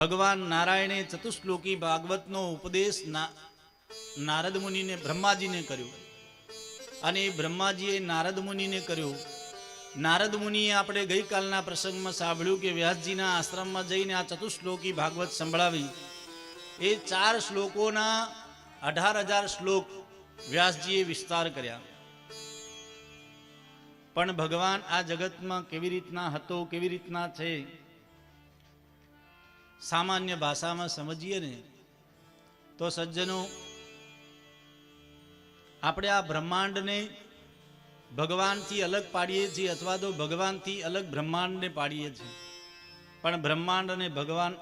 ભગવાન નારાયણે ચતુશ્લોકી ભાગવતનો ઉપદેશ નારદ મુનિને બ્રહ્માજીને કર્યો અને બ્રહ્માજીએ નારદ મુનિને કર્યો. નારદ મુનિએ આપણે ગઈકાલના પ્રસંગમાં સાંભળ્યું કે વ્યાસજીના આશ્રમમાં જઈને આ ચતુશ્લોકી ભાગવત સંભળાવી. એ 4 શ્લોકોના 18,000 શ્લોક વ્યાસજીએ વિસ્તાર કર્યા. પણ ભગવાન આ જગતમાં કેવી રીતના હતો, કેવી રીતના છે, સામાન્ય ભાષામાં સમજીએ ને તો સજ્જનો, આપણે આ બ્રહ્માંડને ભગવાનથી અલગ પાડીએ છીએ અથવા તો ભગવાનથી અલગ બ્રહ્માંડને પાડીએ છીએ. પણ બ્રહ્માંડ અને ભગવાન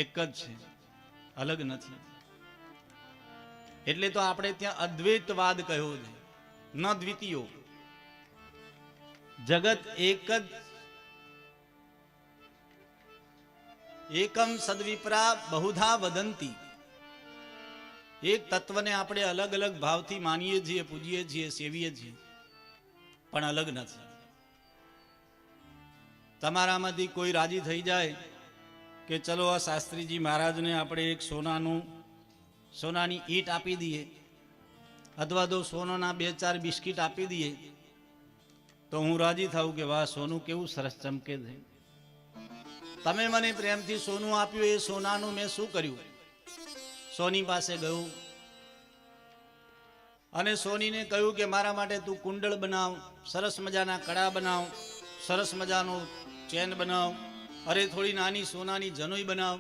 એક જ છે, અલગ નથી. એટલે તો આપણે ત્યાં અદ્વૈતવાદ કહ્યો છે, ન દ્વિતીયો. જગત એક જ, એકમ સદ્વિપ્રા બહુધા વદંતી. એક તત્વને આપણે અલગ અલગ ભાવથી માનીએ છીએ, પૂજીએ છીએ, સેવીએ છીએ, પણ અલગ નથી. તમારામાંથી કોઈ રાજી થઈ જાય કે ચલો આ શાસ્ત્રીજી મહારાજને આપણે એક સોનાની ઈંટ આપી દઈએ અથવા તો સોનાના 2-4 બિસ્કિટ આપી દઈએ, તો હું રાજી થાઉં કે વાહ, સોનું કેવું સરસ ચમકે છે. તમે મને પ્રેમથી સોનું આપ્યું, એ સોનાનું મેં શું કર્યું? સોની પાસે ગયું અને સોનીને કહ્યું કે મારા માટે તું કુંડળ બનાવ, સરસ મજાના કડા બનાવ, સરસ મજાનો ચેન બનાવ, અરે થોડી નાની સોનાની જનોઈ બનાવ,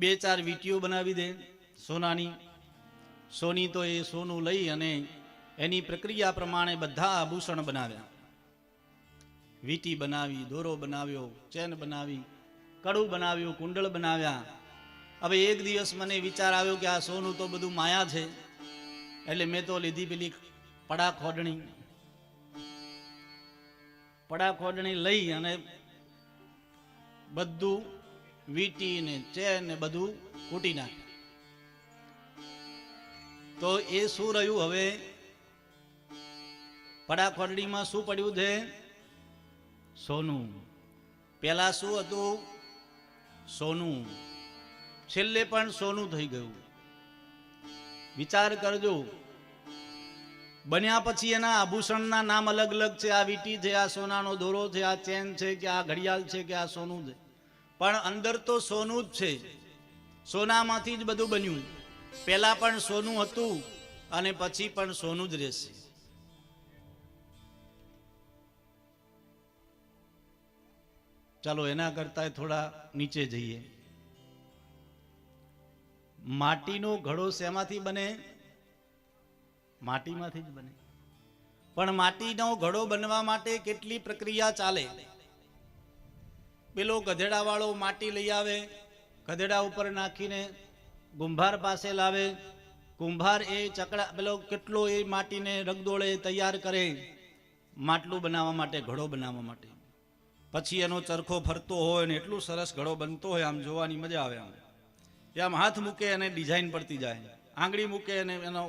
2-4 વીંટીઓ બનાવી દે સોનાની. સોની તો એ સોનું લઈ અને એની પ્રક્રિયા પ્રમાણે બધા આભૂષણ બનાવ્યા. વીંટી બનાવી, દોરો બનાવ્યો, ચેન બનાવી, કડું બનાવ્યું, કુંડળ બનાવ્યા. હવે એક દિવસ મને વિચાર આવ્યો કે આ સોનું તો બધું માયા છે, એટલે મેં તો લીધી પેલી પડા ખોડણી લઈ અને બધું વીંટી ને ચેન ને બધું કૂટી નાખ્યું. તો એ શું રહ્યું? હવે પડા ખોડણીમાં શું પડ્યું છે? સોનું. પેલા શું હતું? સોનું. છેલ્લે પણ સોનું થઈ ગયું. વિચાર કરજો, બન્યા પછી એના આભૂષણના નામ અલગ અલગ છે. આ વીંટી છે, આ સોનાનો દોરો છે, આ ચેન છે, કે આ ઘડિયાળ છે, કે આ સોનું છે, પણ અંદર તો સોનું જ છે. સોનામાંથી જ બધું બન્યું. પેલા પણ સોનું હતું અને પછી પણ સોનું જ રહેશે. ચાલો એના કરતા થોડા નીચે જઈએ. માટીનો ઘડો શેમાંથી બને? માટીમાંથી જ બને. પણ માટીનો ઘડો બનવા માટે કેટલી પ્રક્રિયા ચાલે? પેલો ગધેડા વાળો માટી લઈ આવે, ગધેડા ઉપર નાખીને કુંભાર પાસે લાવે, કુંભાર એ ચકડા પેલો કેટલો એ માટીને રગદોળે તૈયાર કરે માટલું બનાવવા માટે, ઘડો બનાવવા માટે. પછી એનો ચરખો ફરતો હોય ને એટલું સરસ ઘડો બનતો હોય, આમ જોવાની મજા આવે. આમ હાથ મૂકે અને ડિઝાઇન પડતી જાય, આંગળી મૂકે અને એનો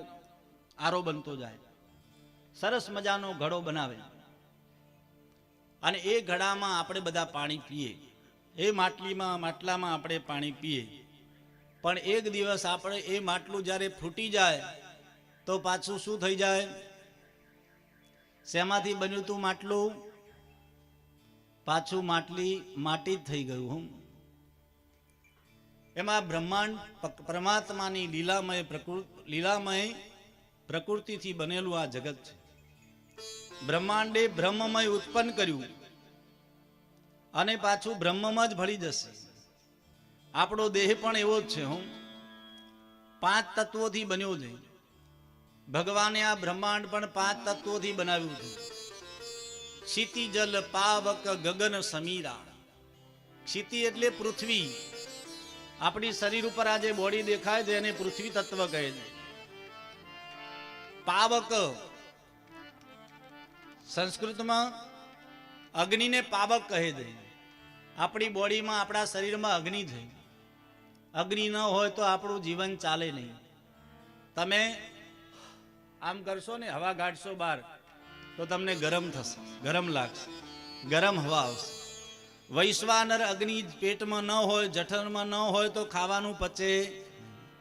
આરો બનતો જાય. સરસ મજાનો ઘડો બનાવે અને એ ઘડામાં આપણે બધા પાણી પીએ. એ માટલામાં આપણે પાણી પીએ. પણ એક દિવસ આપણે એ માટલું જ્યારે ફૂટી જાય તો પાછું શું થઈ જાય? શેમાંથી બન્યું તું માટલું? પાછું માટી જ થઈ ગયું. એમાં બ્રહ્માંડ પરમાત્માની લીલામય પ્રકૃતિથી બનેલું આ જગત છે. બ્રહ્માંડે બ્રહ્મમય ઉત્પન્ન કર્યું અને પાછું બ્રહ્મમાં જ ભળી જશે. આપણો દેહ પણ એવો જ છે. 5 તત્વોથી બન્યો છે. ભગવાને આ બ્રહ્માંડ પણ 5 તત્વોથી બનાવ્યું છે. ક્ષિતિ જલ પાવક ગગન સમીરા. ક્ષિતિ એટલે પૃથ્વી. આપણી શરીર ઉપર આ જે બોડી દેખાય છે એને પૃથ્વી તત્વ કહે છે. પાવક, સંસ્કૃતમાં અગ્નિને પાવક કહે છે. આપણી બોડીમાં, આપણા શરીરમાં અગ્નિ છે. અગ્નિ ન હોય તો આપણું જીવન ચાલે નહીં. તમે આમ કરશો ને, હવા કાઢશો બહાર, તો તમને ગરમ થશે, ગરમ લાગશે, ગરમ હવા આવશે. વૈશ્વાનર અગ્નિ પેટમાં ન હોય, જઠરમાં ન હોય તો ખાવાનું પચે.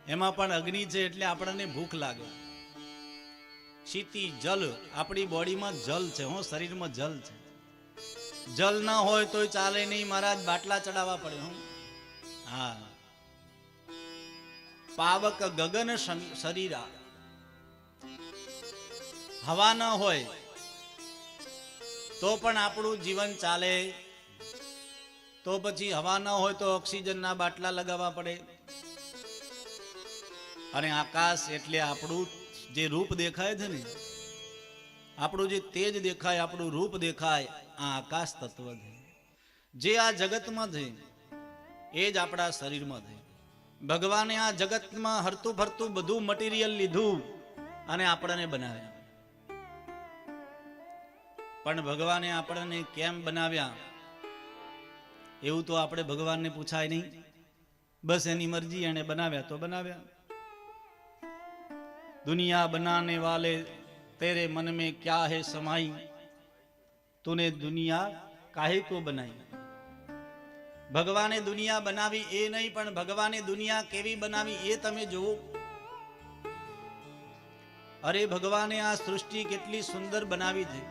એમાં પણ અગ્નિ છે એટલે આપણને ભૂખ લાગે. ક્ષિતિ જલ, આપણી બોડીમાં જલ છે, શરીરમાં જલ છે. જલ ન હોય તોય ચાલે નહીં મહારાજ, બાટલા ચડાવવા પડે. હા, પાવક ગગન શરીરા, હવા ન હોય તો પણ આપણું જીવન ચાલે. તો પછી હવા ન હોય તો ઓક્સિજનના બાટલા લગાવવા પડે. અને આકાશ એટલે આપણું જે રૂપ દેખાય છે ને, આપણું જે તેજ દેખાય, આપણું રૂપ દેખાય, આ આકાશ તત્વ છે. જે આ જગતમાં છે એ જ આપણા શરીરમાં છે. ભગવાને આ જગતમાં હરતું ફરતું બધું મટીરિયલ લીધું અને આપણને બનાવ્યા. પણ ભગવાને આપણને કેમ બનાવ્યા એવું તો આપણે ભગવાનને પૂછાય નહીં. બસ એની મરજી, એને બનાવ્યા તો બનાવ્યા. दुनिया बनाने वाले तेरे मन में क्या है समाई, तूने दुनिया काहे को बनाई. ભગવાને દુનિયા બનાવી એ નહીં, પણ ભગવાને દુનિયા કેવી બનાવી એ તમે જુઓ. અરે ભગવાને આ સૃષ્ટિ કેટલી સુંદર બનાવી છે.